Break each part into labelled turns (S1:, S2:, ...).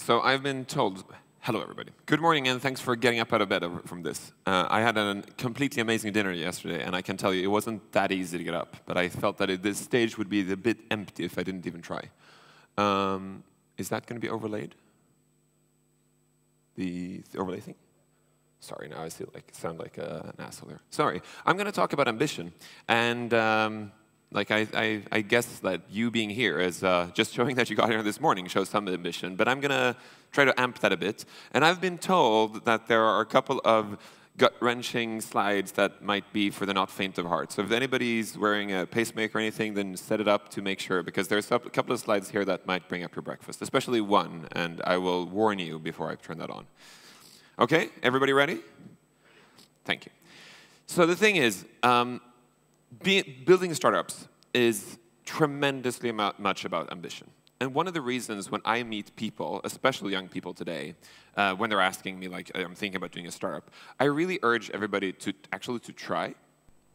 S1: So I've been told, hello everybody. Good morning and thanks for getting up out of bed from this. I had a completely amazing dinner yesterday and I can tell you it wasn't that easy to get up, but I felt that this stage would be a bit empty if I didn't even try. Is that going to be overlaid? The overlay thing? Sorry, now I sound like an asshole there. Sorry. I'm going to talk about ambition. And I guess that you being here is just showing that you got here this morning shows some ambition. But I'm going to try to amp that a bit. And I've been told that there are a couple of gut-wrenching slides that might be for the not faint of heart. So if anybody's wearing a pacemaker or anything, then set it up to make sure, because there's a couple of slides here that might bring up your breakfast, especially one, and I will warn you before I turn that on. Okay, everybody ready? Thank you. So the thing is, building startups is tremendously much about ambition. And one of the reasons when I meet people, especially young people today, when they're asking me, like, I'm thinking about doing a startup, I really urge everybody to actually try,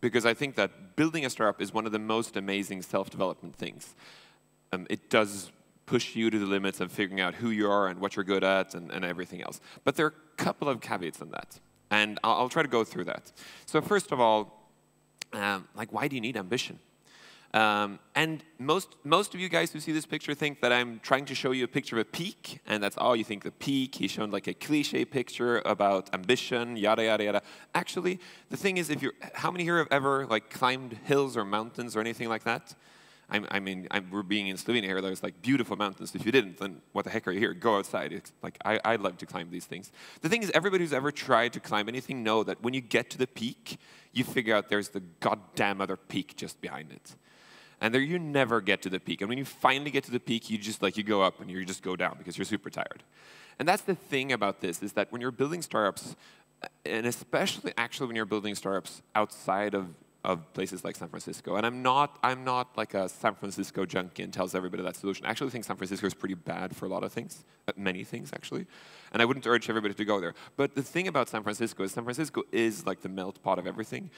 S1: because I think that building a startup is one of the most amazing self-development things. It does push you to the limits of figuring out who you are and what you're good at and everything else. But there are a couple of caveats on that, and I'll try to go through that. So first of all, why do you need ambition? And most of you guys who see this picture think that I'm trying to show you a picture of a peak, and that's all you think, the peak. He's shown like a cliche picture about ambition, yada, yada, yada. Actually, the thing is, how many here have ever climbed hills or mountains or anything like that? We're being in Slovenia here, there's beautiful mountains. If you didn't, then what the heck are you here? Go outside. It's I'd love to climb these things. The thing is, everybody who's ever tried to climb anything know that when you get to the peak, you figure out there's the goddamn other peak just behind it. And there you never get to the peak. And when you finally get to the peak, you just you go up and you just go down because you're super tired. And that's the thing about this, is that when you're building startups, and especially actually when you're building startups outside of places like San Francisco. And I'm not like a San Francisco junkie and tells everybody that solution. I actually think San Francisco is pretty bad for a lot of things, many things actually. And I wouldn't urge everybody to go there. But the thing about San Francisco is like the melt pot of everything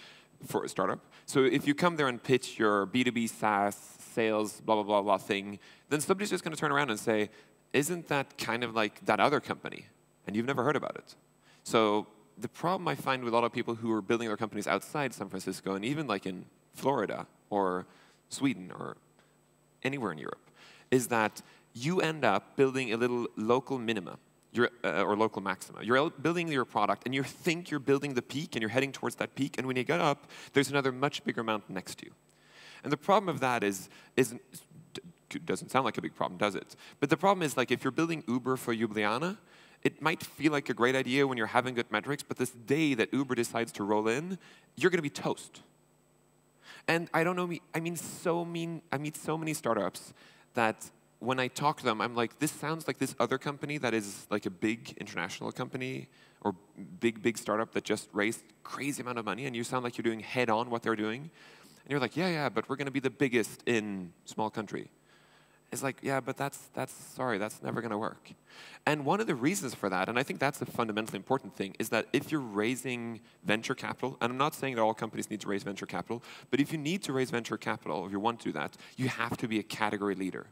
S1: for a startup. So if you come there and pitch your B2B SaaS sales blah blah blah blah thing, then somebody's just going to turn around and say, "Isn't that kind of like that other company?" And you've never heard about it. So the problem I find with a lot of people who are building their companies outside San Francisco, and even in Florida or Sweden or anywhere in Europe, is that you end up building a little local minima or local maxima. You're building your product, and you think you're building the peak, and you're heading towards that peak, and when you get up, there's another much bigger mountain next to you. And the problem of that doesn't sound like a big problem, does it? But the problem is, if you're building Uber for Ljubljana, it might feel like a great idea when you're having good metrics, but this day that Uber decides to roll in, you're going to be toast. And I don't know, I meet so many startups that when I talk to them, I'm like, this sounds like this other company that is like a big international company or big startup that just raised crazy amount of money, and you sound like you're doing head-on what they're doing. And you're like, yeah, but we're going to be the biggest in small country. It's like, yeah, but that's never going to work. And one of the reasons for that, and I think that's the fundamentally important thing, is that if you're raising venture capital, and I'm not saying that all companies need to raise venture capital, but if you need to raise venture capital, if you want to do that, you have to be a category leader.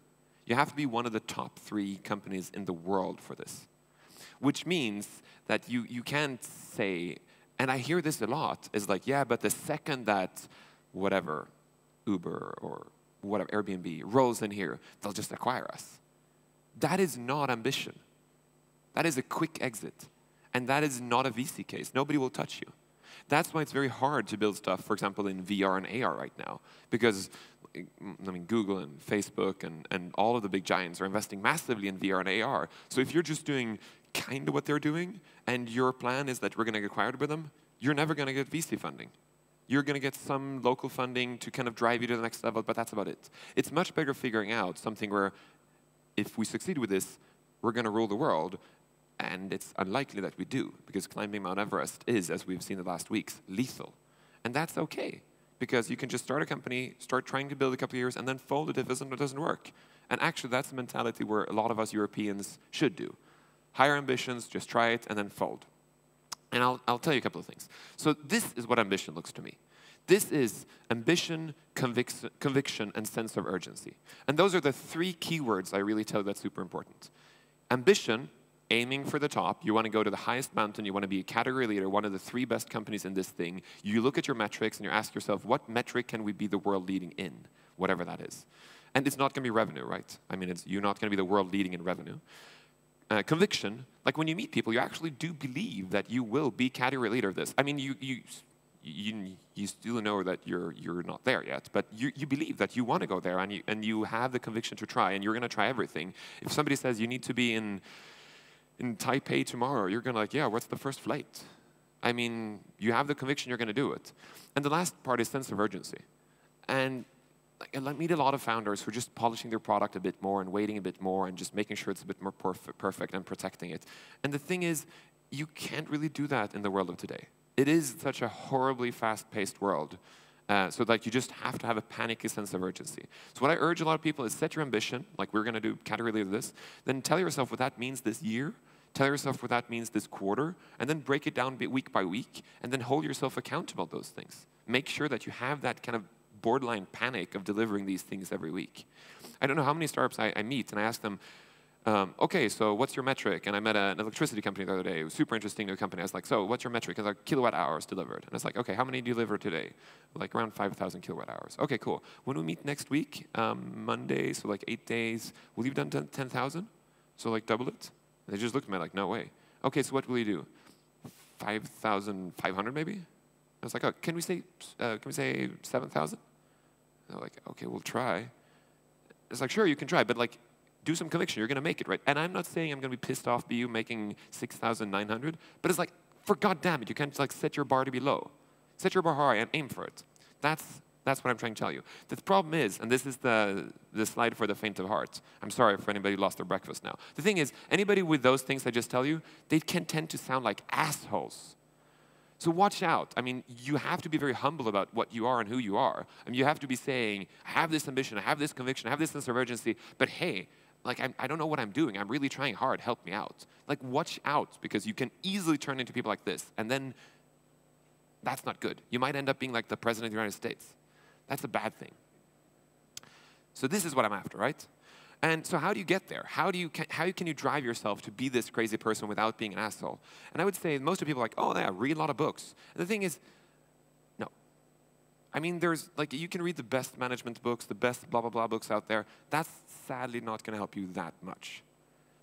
S1: You have to be one of the top 3 companies in the world for this. Which means that you can't say, and I hear this a lot, is like, yeah, but the second that whatever, Uber or whatever, Airbnb rolls in here, they'll just acquire us. That is not ambition. That is a quick exit. And that is not a VC case. Nobody will touch you. That's why it's very hard to build stuff, for example, in VR and AR right now. Because, Google and Facebook and all of the big giants are investing massively in VR and AR. So if you're just doing kind of what they're doing, and your plan is that we're going to get acquired by them, you're never going to get VC funding. You're going to get some local funding to kind of drive you to the next level, but that's about it. It's much better figuring out something where, if we succeed with this, we're going to rule the world, and it's unlikely that we do, because climbing Mount Everest is, as we've seen the last weeks, lethal. And that's okay, because you can just start a company, start trying to build a couple of years, and then fold it if it doesn't work. And actually, that's the mentality where a lot of us Europeans should do. Higher ambitions, just try it, and then fold. And I'll tell you a couple of things. So this is what ambition looks to me. This is ambition, conviction, and sense of urgency. And those are the 3 keywords I really tell you that's super important. Ambition, aiming for the top. You want to go to the highest mountain. You want to be a category leader, one of the 3 best companies in this thing. You look at your metrics and you ask yourself, what metric can we be the world leading in, whatever that is? And it's not going to be revenue, right? I mean, you're not going to be the world leading in revenue. Conviction, like when you meet people, you actually do believe that you will be category leader of this. I mean, you still know that you're not there yet, but you believe that you want to go there, and you have the conviction to try, and you're going to try everything. If somebody says you need to be in Taipei tomorrow, you're going to like, yeah, what's the first flight? I mean, you have the conviction you're going to do it. And the last part is sense of urgency. And I meet a lot of founders who are just polishing their product a bit more and waiting a bit more and just making sure it's a bit more perfect and protecting it. And the thing is, you can't really do that in the world of today. It is such a horribly fast-paced world. So like you just have to have a panicky sense of urgency. So what I urge a lot of people is set your ambition, like we're going to do category leader this, then tell yourself what that means this year, tell yourself what that means this quarter, and then break it down week by week, and then hold yourself accountable to those things. Make sure that you have that kind of borderline panic of delivering these things every week. I don't know how many startups I meet, and I ask them, okay, so what's your metric? And I met an electricity company the other day. It was super interesting new company. I was like, so what's your metric? And they're like, kilowatt hours delivered. And I was like, okay, how many do you deliver today? Like around 5,000 kilowatt hours. Okay, cool. When we meet next week, Monday, so like 8 days, will you have done 10,000? So like double it? And they just looked at me like, no way. Okay, so what will you do? 5,500 maybe? I was like, oh, can we say 7,000? They're like, okay, we'll try. It's like, sure, you can try, but like, do some conviction. You're going to make it, right? And I'm not saying I'm going to be pissed off by you making 6,900, but it's like, for God damn it, you can't like set your bar to be low. Set your bar high and aim for it. That's what I'm trying to tell you. The problem is, and this is the slide for the faint of heart. I'm sorry for anybody who lost their breakfast now. The thing is, anybody with those things I just tell you, they can tend to sound like assholes. So watch out. I mean, you have to be very humble about what you are and who you are. I mean, you have to be saying, I have this ambition, I have this conviction, I have this sense of urgency, but hey, like, I don't know what I'm doing. I'm really trying hard. Help me out. Like, watch out, because you can easily turn into people like this, and then that's not good. You might end up being like the President of the United States. That's a bad thing. So this is what I'm after, right? And so how do you get there? How can you drive yourself to be this crazy person without being an asshole? And I would say most of people are like, oh, yeah, read a lot of books. And the thing is, no. I mean, there's, like, you can read the best management books, the best blah, blah, blah books out there. That's sadly not going to help you that much.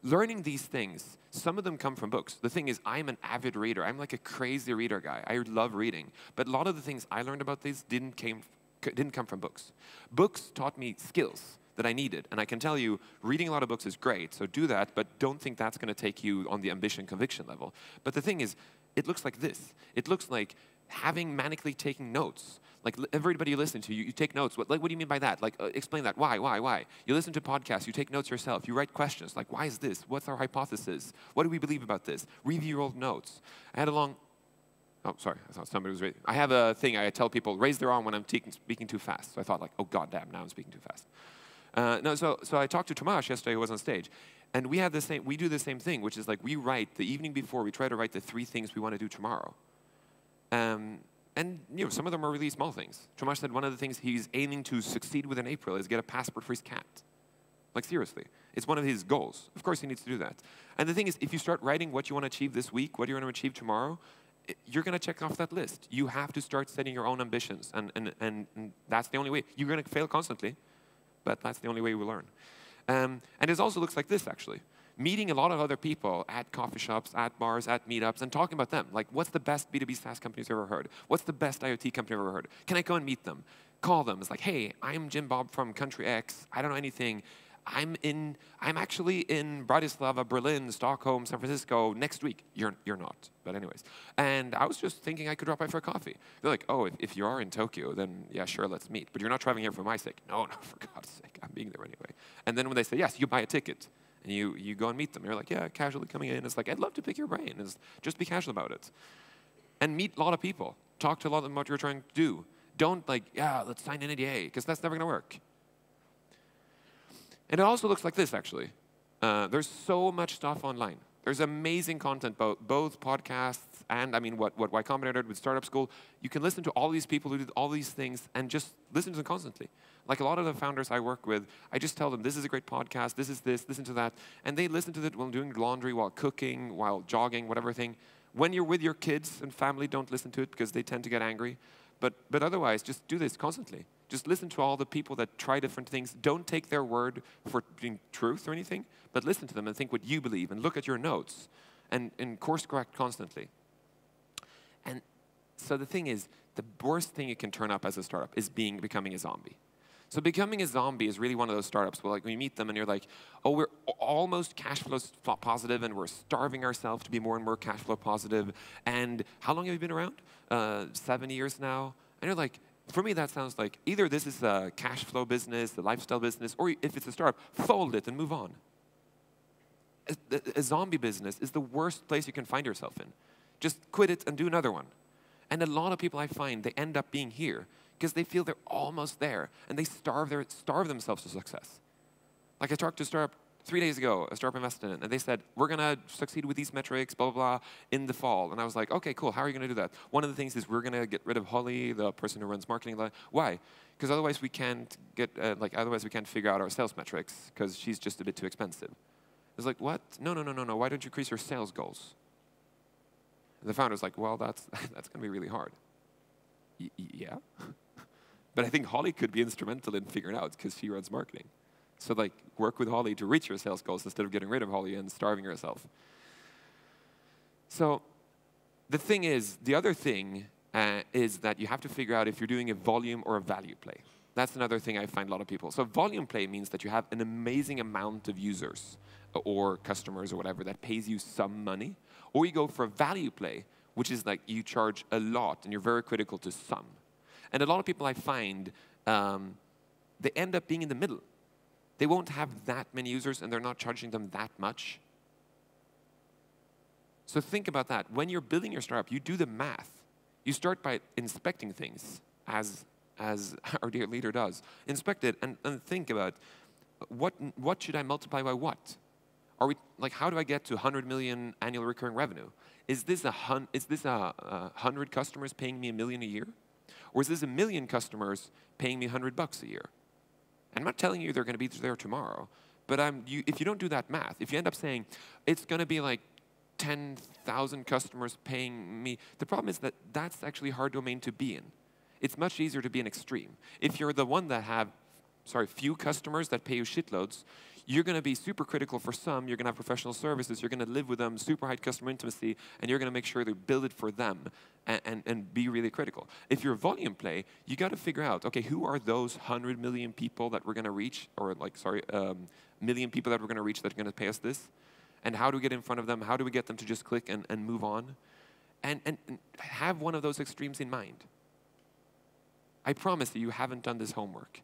S1: Learning these things, some of them come from books. The thing is, I'm an avid reader. I'm like a crazy reader guy. I love reading. But a lot of the things I learned about these didn't come from books. Books taught me skills that I needed. And I can tell you, reading a lot of books is great, so do that, but don't think that's going to take you on the ambition conviction level. But the thing is, it looks like this. It looks like having manically taking notes. Like everybody you listen to, you take notes. What do you mean by that? Like, explain that. Why? You listen to podcasts, you take notes yourself. You write questions like, why is this? What's our hypothesis? What do we believe about this? Review your old notes. I had a long... Oh, sorry, I thought somebody was reading. I have a thing I tell people, raise their arm when I'm speaking too fast. So I thought like, oh, God damn, now I'm speaking too fast. So I talked to Tomasz yesterday, who was on stage, and we do the same thing, which is like we write the evening before. We try to write the 3 things we want to do tomorrow, and some of them are really small things. Tomasz said one of the things he's aiming to succeed with in April is get a passport for his cat. Like seriously, it's one of his goals. Of course, he needs to do that. And the thing is, if you start writing what you want to achieve this week, what you want to achieve tomorrow, you're going to check off that list. You have to start setting your own ambitions, and that's the only way. You're going to fail constantly. But that's the only way we learn. And it also looks like this, actually. Meeting a lot of other people at coffee shops, at bars, at meetups, and talking about them. Like, what's the best B2B SaaS company you've ever heard? What's the best IoT company you've ever heard? Can I go and meet them? Call them. It's like, hey, I'm Jim Bob from country X. I don't know anything. I'm actually in Bratislava, Berlin, Stockholm, San Francisco next week. You're not, but anyways. And I was just thinking I could drop by for a coffee. They're like, oh, if you are in Tokyo, then yeah, sure, let's meet. But you're not traveling here for my sake. No, for God's sake, I'm being there anyway. And then when they say yes, you buy a ticket and you go and meet them. You're like, yeah, casually coming in. It's like, I'd love to pick your brain. Just be casual about it. And meet a lot of people. Talk to a lot of them about what you're trying to do. Don't like, yeah, let's sign an NDA, because that's never going to work. And it also looks like this, actually. There's so much stuff online. There's amazing content, both podcasts and, I mean, what Y Combinator did with Startup School. You can listen to all these people who did all these things and just listen to them constantly. Like a lot of the founders I work with, I just tell them, this is a great podcast, this is this, listen to that. And they listen to it while doing laundry, while cooking, while jogging, whatever thing. When you're with your kids and family, don't listen to it because they tend to get angry. But otherwise, just do this constantly. Just listen to all the people that try different things. Don't take their word for being truth or anything, but listen to them and think what you believe and look at your notes and course correct constantly. And so the thing is, the worst thing you can turn up as a startup is becoming a zombie. So becoming a zombie is really one of those startups where, like, when you meet them and you're like, oh, we're almost cash flow positive and we're starving ourselves to be more and more cash flow positive. And how long have you been around? 7 years now. And you're like, for me, that sounds like either this is a cash flow business, a lifestyle business, or if it's a startup, fold it and move on. A zombie business is the worst place you can find yourself in. Just quit it and do another one. And a lot of people I find, they end up being here because they feel they're almost there, and they starve themselves to success. Like I talked to a startup 3 days ago, a startup invested in, and they said, we're going to succeed with these metrics, blah, blah, blah, in the fall. And I was like, okay, cool, how are you going to do that? One of the things is we're going to get rid of Holly, the person who runs marketing. Why? Because otherwise we can't otherwise we can't figure out our sales metrics because she's just a bit too expensive. I was like, what? No, why don't you increase your sales goals? And the founder's like, well, that's going to be really hard. Yeah. But I think Holly could be instrumental in figuring it out because she runs marketing. So like, work with Holly to reach your sales goals instead of getting rid of Holly and starving yourself. So the thing is, the other thing is that you have to figure out if you're doing a volume or a value play. That's another thing I find a lot of people. So volume play means that you have an amazing amount of users or customers or whatever that pays you some money. Or you go for a value play, which is like you charge a lot and you're very critical to some. And a lot of people I find, they end up being in the middle. They won't have that many users and they're not charging them that much. So think about that. When you're building your startup, you do the math. You start by inspecting things, as our dear leader does. Inspect it and think about what should I multiply by what? Are we, like, how do I get to 100 million annual recurring revenue? Is this 100 customers paying me $1 million a year? Or is this 1 million customers paying me $100 a year? I'm not telling you they're going to be there tomorrow, but if you don't do that math, if you end up saying it's going to be like 10,000 customers paying me, the problem is that that's actually a hard domain to be in. It's much easier to be an extreme. If you're the one that have, few customers that pay you shitloads, you're going to be super critical for some, you're going to have professional services, you're going to live with them, super high customer intimacy, and you're going to make sure they build it for them and be really critical. If you're a volume play, you got to figure out, okay, who are those 100 million people that we're going to reach, or million people that we're going to reach that are going to pay us this? And how do we get in front of them? How do we get them to just click and move on? And have one of those extremes in mind. I promise you haven't done this homework.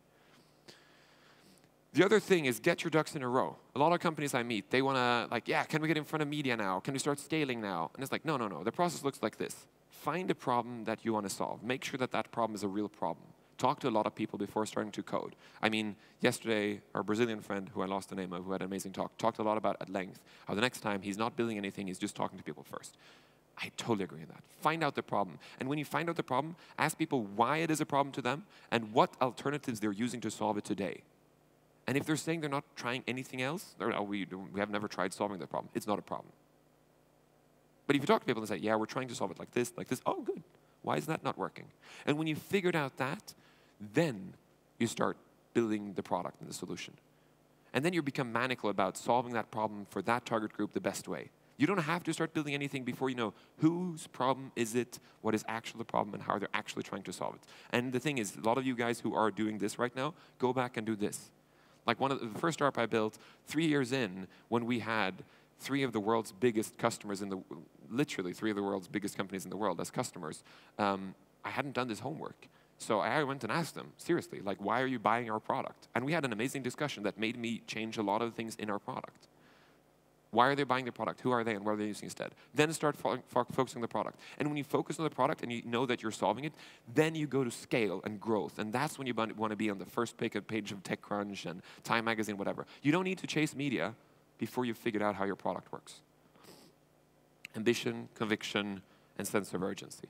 S1: The other thing is get your ducks in a row. A lot of companies I meet, they want to, can we get in front of media now? Can we start scaling now? And it's like, no. The process looks like this. Find a problem that you want to solve. Make sure that that problem is a real problem. Talk to a lot of people before starting to code. I mean, yesterday, our Brazilian friend, who I lost the name of, who had an amazing talk, talked a lot about at length how the next time he's not building anything, he's just talking to people first. I totally agree with that. Find out the problem. And when you find out the problem, ask people why it is a problem to them and what alternatives they're using to solve it today. And if they're saying they're not trying anything else, or we have never tried solving the problem, it's not a problem. But if you talk to people and say, yeah, we're trying to solve it like this, oh, good. Why is that not working? And when you figured out that, then you start building the product and the solution. And then you become maniacal about solving that problem for that target group the best way. You don't have to start building anything before you know whose problem is it, what is actually the problem, and how they're actually trying to solve it. And the thing is, a lot of you guys who are doing this right now, go back and do this. Like one of the first startup I built, 3 years in, when we had 3 of the world's biggest customers literally 3 of the world's biggest companies in the world as customers, I hadn't done this homework. So I went and asked them, seriously, why are you buying our product? And we had an amazing discussion that made me change a lot of things in our product. Why are they buying the product? Who are they and what are they using instead? Then start focusing on the product. And when you focus on the product and you know that you're solving it, then you go to scale and growth. And that's when you want to be on the first page of TechCrunch and Time Magazine, whatever. You don't need to chase media before you've figured out how your product works. ambition, conviction, and sense of urgency.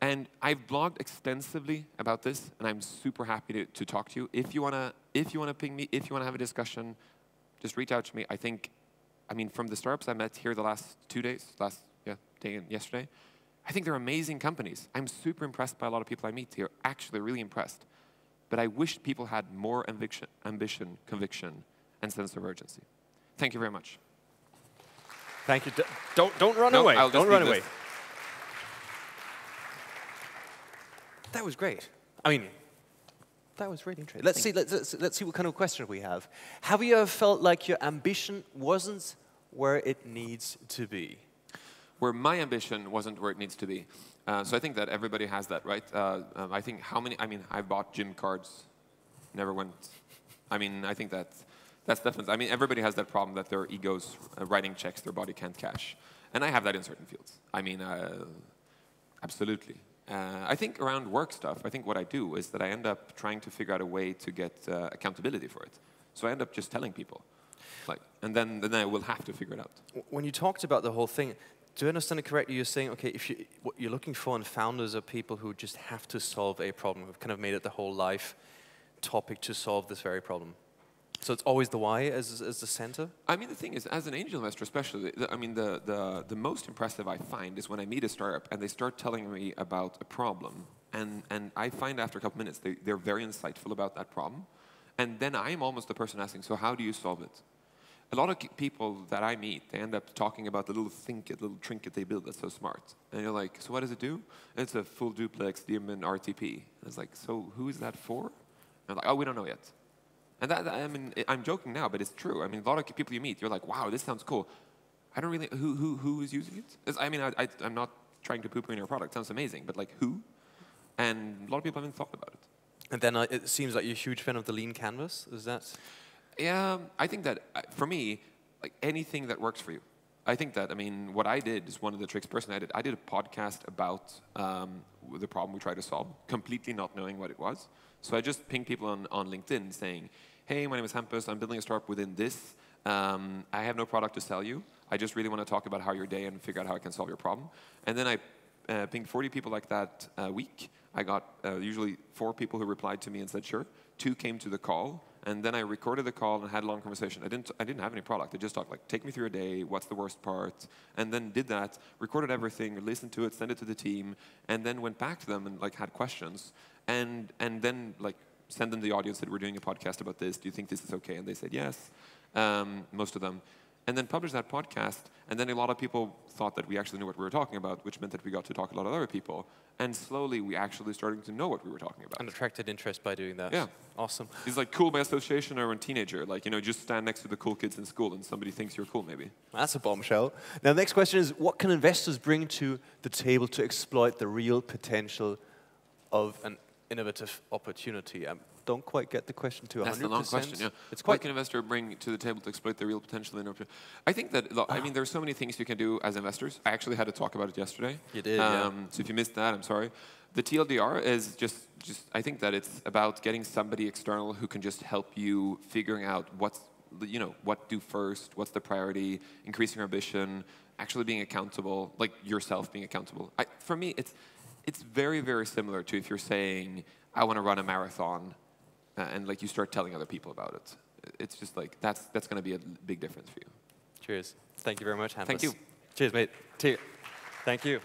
S1: And I've blogged extensively about this, and I'm super happy to talk to you. If you wanna ping me, if you wanna have a discussion, just reach out to me. I mean, from the startups I met here the last 2 days, day and yesterday, I think they're amazing companies. I'm super impressed by a lot of people I meet here, actually really impressed. But I wish people had more ambition, conviction, and sense of urgency. Thank you very much.
S2: Thank you. Don't run away. Don't run away. That was great. I mean, that was really interesting. Let's see what kind of question we have. Have you ever felt like your ambition wasn't where it needs to be?
S1: Where my ambition wasn't where it needs to be. So I think that everybody has that, right? I think I bought gym cards, never went. I mean, I think that's definitely, I mean, everybody has that problem that their ego's writing checks their body can't cash. And I have that in certain fields. I mean, absolutely. I think around work stuff, I think what I do is that I end up trying to figure out a way to get accountability for it. So I end up just telling people. And then I will have to figure it out.
S2: When you talked about the whole thing, do I understand it correctly? You're saying, okay, what you're looking for in founders are people who just have to solve a problem, who've kind of made it the whole life topic to solve this very problem. So it's always the why as the center? I
S1: mean, the thing is, as an angel investor especially, the most impressive I find is when I meet a startup and they start telling me about a problem. And I find after a couple minutes, they're very insightful about that problem. And then I'm almost the person asking, so how do you solve it? A lot of people that I meet, they end up talking about the little trinket they build that's so smart. And you're like, so what does it do? It's a full duplex daemon RTP. And it's like, so who is that for? And I'm like, oh, we don't know yet. And I mean, I'm joking now, but it's true. I mean, a lot of people you meet, you're like, wow, this sounds cool. I don't really, who is using it? I mean, I'm not trying to poo-poo in your product. It sounds amazing, but like, who? And a lot of people haven't thought about it.
S2: And then it seems like you're a huge fan of the lean canvas. Is that?
S1: Yeah, I think that for me, like anything that works for you. I think that, I mean, what I did is one of the tricks personally I did a podcast about the problem we try to solve, completely not knowing what it was. So I just pinged people on LinkedIn saying, hey, my name is Hampus, I'm building a startup within this. I have no product to sell you. I just really want to talk about how your day and figure out how I can solve your problem. And then I pinged 40 people like that a week. I got usually 4 people who replied to me and said, sure. 2 came to the call. And then I recorded the call and had a long conversation. I didn't have any product. I just talked like, take me through a day, what's the worst part? And then did that, recorded everything, listened to it, sent it to the team, and then went back to them and like had questions. And then like send them the audience that we're doing a podcast about this. Do you think this is okay? And they said yes, most of them. And then published that podcast. And then a lot of people thought that we actually knew what we were talking about, which meant that we got to talk to a lot of other people. And slowly, we actually started to know what we were talking about.
S2: And attracted interest by doing that.
S1: Yeah.
S2: Awesome.
S1: It's like cool by association or a teenager. Like, you know, just stand next to the cool kids in school and somebody thinks you're cool, maybe.
S2: That's a bombshell. Now, the next question is, what can investors bring to the table to exploit the real potential of an innovative opportunity? I don't quite get the question to 100%.
S1: That's the long question, yeah.
S2: It's quite.
S1: What can an investor bring to the table to exploit the real potential in opportunity? I think that, I mean, there's so many things you can do as investors. I actually had to talk about it yesterday.
S2: You did, yeah.
S1: So if you missed that, I'm sorry. The TLDR is just I think that it's about getting somebody external who can just help you figuring out what's, you know, what to do first, what's the priority, increasing your ambition, actually being accountable, like yourself being accountable. For me, it's very, very similar to if you're saying, I want to run a marathon, and like you start telling other people about it. It's just like, that's going to be a big difference for you.
S2: Cheers. Thank you very much, Hampus.
S1: Thank you.
S2: Cheers, mate. Cheers. Thank you.